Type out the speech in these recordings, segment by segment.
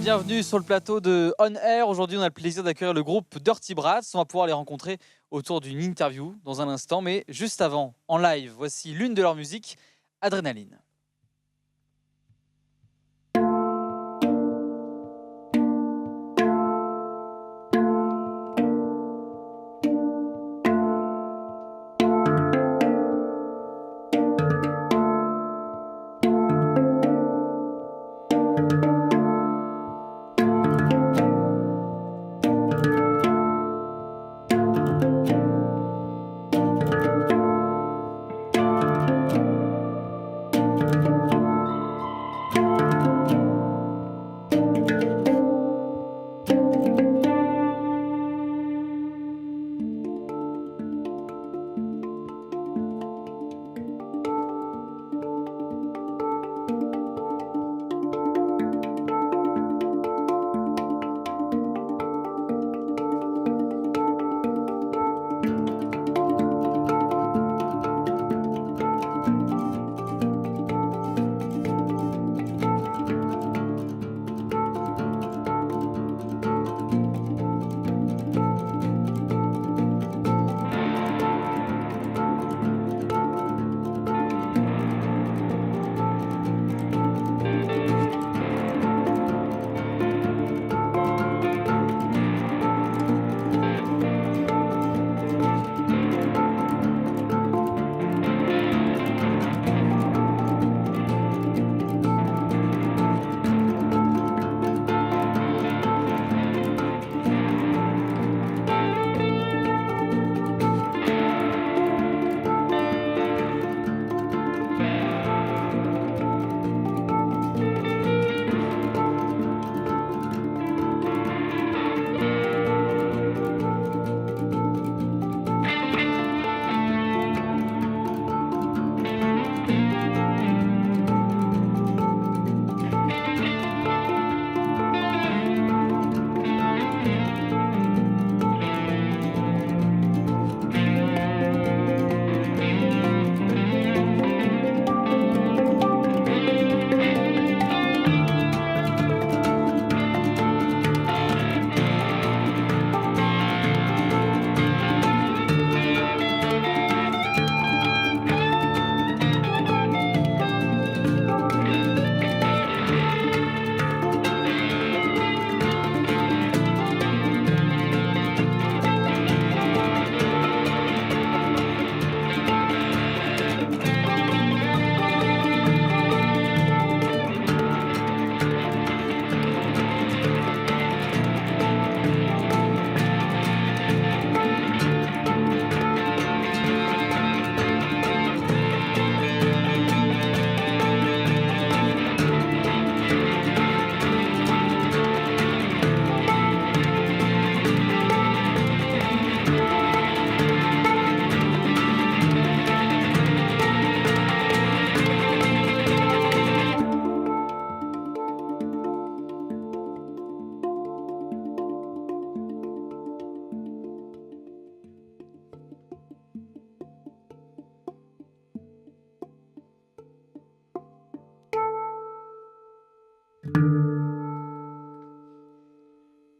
bienvenue sur le plateau de On Air. Aujourd'hui, on a le plaisir d'accueillir le groupe Dirty Brats. On va pouvoir les rencontrer autour d'une interview dans un instant. Mais juste avant, en live, voici l'une de leurs musiques, Adrénaline.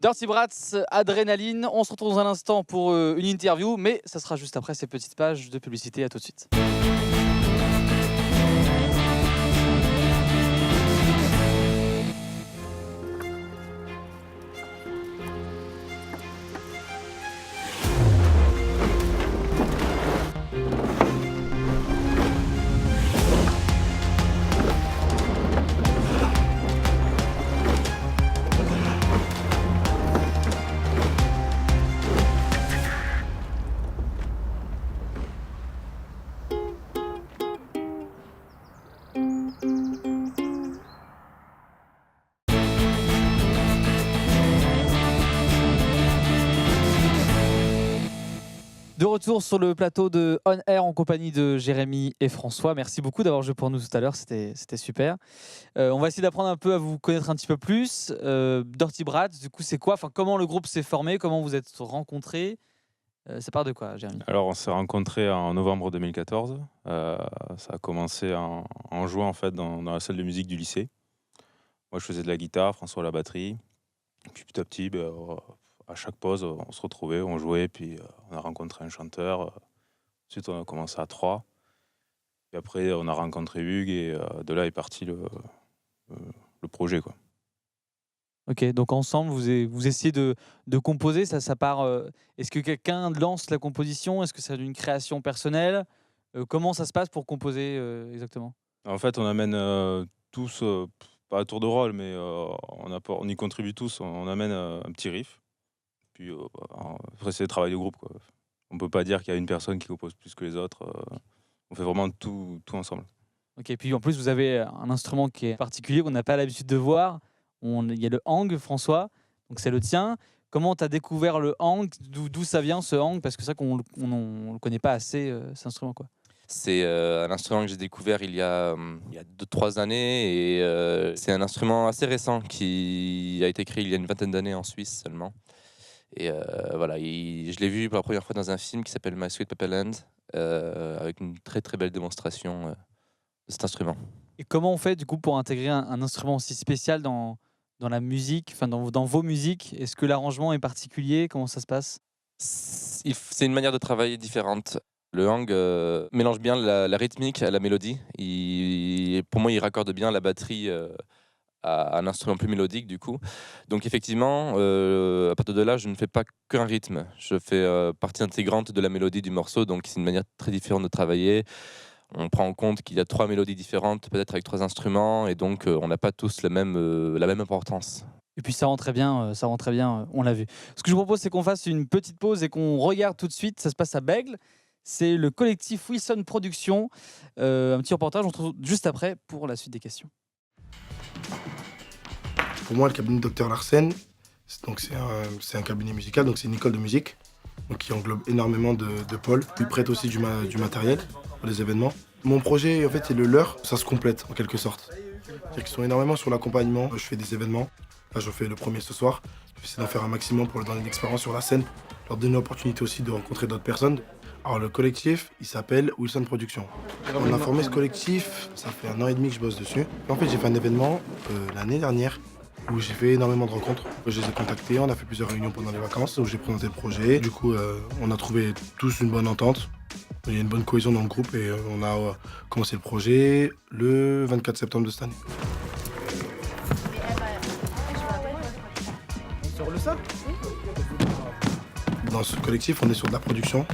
Dirty Brats, Adrénaline. On se retrouve dans un instant pour une interview, mais ça sera juste après ces petites pages de publicité. À tout de suite. De retour sur le plateau de On Air en compagnie de Jérémy et François. Merci beaucoup d'avoir joué pour nous tout à l'heure, c'était super. On va essayer d'apprendre un peu à vous connaître un petit peu plus. Dirty Brats, du coup, c'est quoi? Enfin, comment le groupe s'est formé? Comment vous êtes rencontrés? Ça part de quoi, Jérémy? Alors, on s'est rencontrés en novembre 2014. Ça a commencé en jouant en fait dans la salle de musique du lycée. Moi, je faisais de la guitare, François la batterie. Et puis petit à petit, à chaque pause, on se retrouvait, on jouait, puis on a rencontré un chanteur. Ensuite, on a commencé à 3. Et après, on a rencontré Hugues et de là est parti le projet, quoi. Ok, donc ensemble, vous essayez de composer, ça part. Est-ce que quelqu'un lance la composition? Est-ce que c'est une création personnelle? Comment ça se passe pour composer exactement? En fait, on amène tous, pas à tour de rôle, mais on y contribue tous. On amène un petit riff. Puis après, c'est le travail de groupe, quoi. On peut pas dire qu'il y a une personne qui compose plus que les autres. On fait vraiment tout ensemble. Ok, puis en plus, vous avez un instrument qui est particulier, qu'on n'a pas l'habitude de voir. Il y a le hang, François, donc c'est le tien. Comment tu as découvert le hang? D'où ça vient ce hang? Parce que c'est vrai qu'on ne le connaît pas assez, cet instrument, quoi. C'est un instrument que j'ai découvert il y a 2-3 années et c'est un instrument assez récent qui a été créé il y a une vingtaine d'années en Suisse seulement. Et voilà, je l'ai vu pour la première fois dans un film qui s'appelle My Sweet Pepper Land avec une très très belle démonstration de cet instrument. Et comment on fait du coup pour intégrer un instrument aussi spécial dans la musique, enfin dans vos musiques? Est-ce que l'arrangement est particulier? Comment ça se passe? C'est une manière de travailler différente. Le hang mélange bien la rythmique à la mélodie. Pour moi, il raccorde bien la batterie à un instrument plus mélodique du coup. Donc effectivement, à partir de là, je ne fais pas qu'un rythme. Je fais partie intégrante de la mélodie du morceau. Donc c'est une manière très différente de travailler. On prend en compte qu'il y a 3 mélodies différentes, peut-être avec 3 instruments, et donc on n'a pas tous la même importance. Et puis ça rend très bien, on l'a vu. Ce que je vous propose, c'est qu'on fasse une petite pause et qu'on regarde tout de suite. Ça se passe à Bègle. C'est le collectif Wilson Productions. Un petit reportage, on se retrouve juste après pour la suite des questions. Pour moi, le cabinet Dr Larsen, c'est un cabinet musical, donc c'est une école de musique donc qui englobe énormément de pôles. Ils prêtent aussi du matériel pour les événements. Mon projet, en fait, et le leur, ça se complète en quelque sorte. C'est-à-dire qu'ils sont énormément sur l'accompagnement. Je fais des événements. Là, j'en fais le premier ce soir. Je vais essayer d'en faire un maximum pour leur donner une expérience sur la scène, leur donner l'opportunité aussi de rencontrer d'autres personnes. Alors, le collectif, il s'appelle Wilson Productions. On a formé ce collectif, ça fait 1 an et demi que je bosse dessus. En fait, j'ai fait un événement l'année dernière où j'ai fait énormément de rencontres. Je les ai contactés, on a fait plusieurs réunions pendant les vacances où j'ai présenté le projet. Du coup, on a trouvé tous une bonne entente. Il y a une bonne cohésion dans le groupe et on a commencé le projet le 24 septembre de cette année. Dans ce collectif, on est sur de la production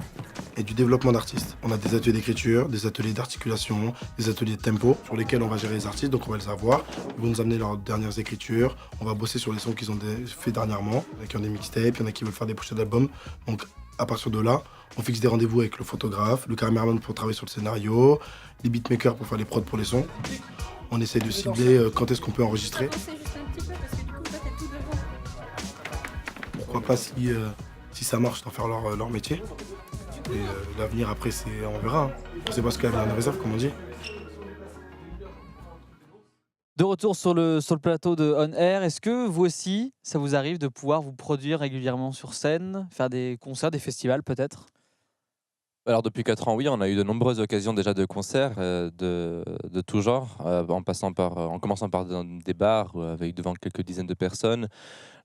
et du développement d'artistes. On a des ateliers d'écriture, des ateliers d'articulation, des ateliers de tempo sur lesquels on va gérer les artistes, donc on va les avoir. Ils vont nous amener leurs dernières écritures, on va bosser sur les sons qu'ils ont fait dernièrement. Il y en a qui ont des mixtapes, il y en a qui veulent faire des pochettes d'albums. Donc à partir de là, on fixe des rendez-vous avec le photographe, le cameraman pour travailler sur le scénario, les beatmakers pour faire les prods pour les sons. On essaye de cibler quand est-ce qu'on peut enregistrer. Pourquoi pas si ça marche d'en faire leur métier. Et l'avenir après, on verra. Hein. On sait pas ce qu'il y a en réserve, comme on dit. De retour sur le plateau de On Air, est-ce que vous aussi, ça vous arrive de pouvoir vous produire régulièrement sur scène, faire des concerts, des festivals peut-être? Alors depuis 4 ans, oui, on a eu de nombreuses occasions déjà de concerts de tout genre, en commençant par des bars avec devant quelques dizaines de personnes,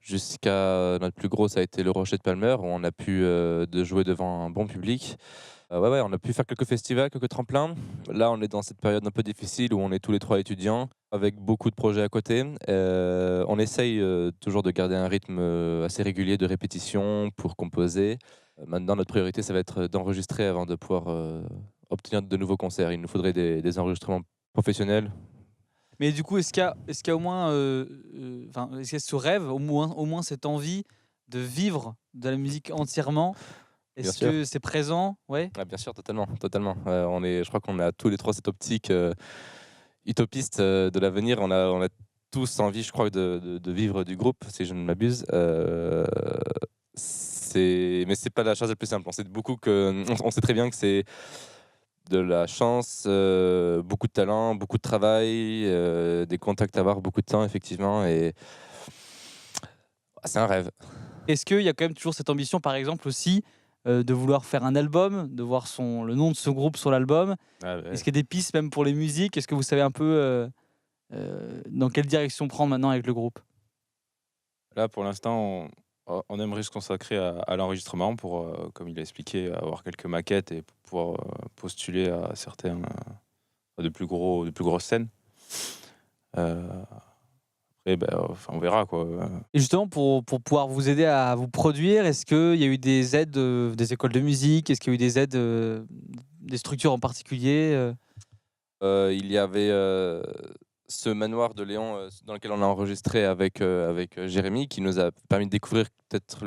jusqu'à notre plus gros, ça a été le Rocher de Palmer, où on a pu de jouer devant un bon public. Ouais, on a pu faire quelques festivals, quelques tremplins. Là, on est dans cette période un peu difficile où on est tous les 3 étudiants, avec beaucoup de projets à côté. On essaye toujours de garder un rythme assez régulier de répétition pour composer. Maintenant, notre priorité, ça va être d'enregistrer avant de pouvoir obtenir de nouveaux concerts. Il nous faudrait des enregistrements professionnels. Mais du coup, est-ce qu'il y a au moins, est-ce qu'il y a ce rêve, au moins cette envie de vivre de la musique entièrement? Bien Est-ce sûr. que c'est présent? Ouais. Ah, bien sûr, totalement. Je crois qu'on a tous les 3 cette optique utopiste de l'avenir. On a tous envie, je crois, de vivre du groupe, si je ne m'abuse. Mais c'est pas la chose la plus simple. On sait très bien que c'est de la chance, beaucoup de talent, beaucoup de travail, des contacts à avoir, beaucoup de temps, effectivement. Et c'est un rêve. Est-ce qu'il y a quand même toujours cette ambition, par exemple, aussi, de vouloir faire un album, de voir le nom de ce groupe sur l'album? Ah ouais. Est-ce qu'il y a des pistes même pour les musiques? Est-ce que vous savez un peu Dans quelle direction prendre maintenant avec le groupe? Là, pour l'instant, on aimerait se consacrer à l'enregistrement pour, comme il a expliqué, avoir quelques maquettes et pour pouvoir postuler à certains de plus grosses scènes. Après, on verra quoi. Et justement, pour pouvoir vous aider à vous produire, est-ce qu'il y a eu des aides des écoles de musique? Est-ce qu'il y a eu des aides des structures en particulier? Il y avait ce manoir de Léon dans lequel on a enregistré avec Jérémy, qui nous a permis de découvrir peut-être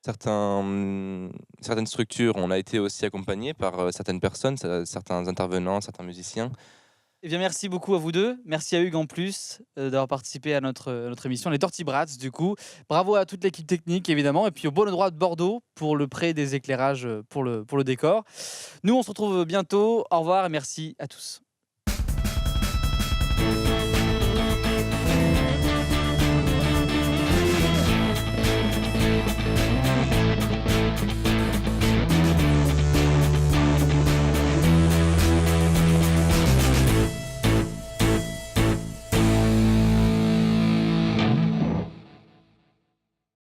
certaines structures. On a été aussi accompagné par certaines personnes, certains intervenants, certains musiciens. Eh bien, merci beaucoup à vous deux. Merci à Hugues en plus d'avoir participé à notre émission, les Dirty Brats du coup. Bravo à toute l'équipe technique évidemment et puis au Bon Endroit de Bordeaux pour le prêt des éclairages pour le décor. Nous on se retrouve bientôt. Au revoir et merci à tous.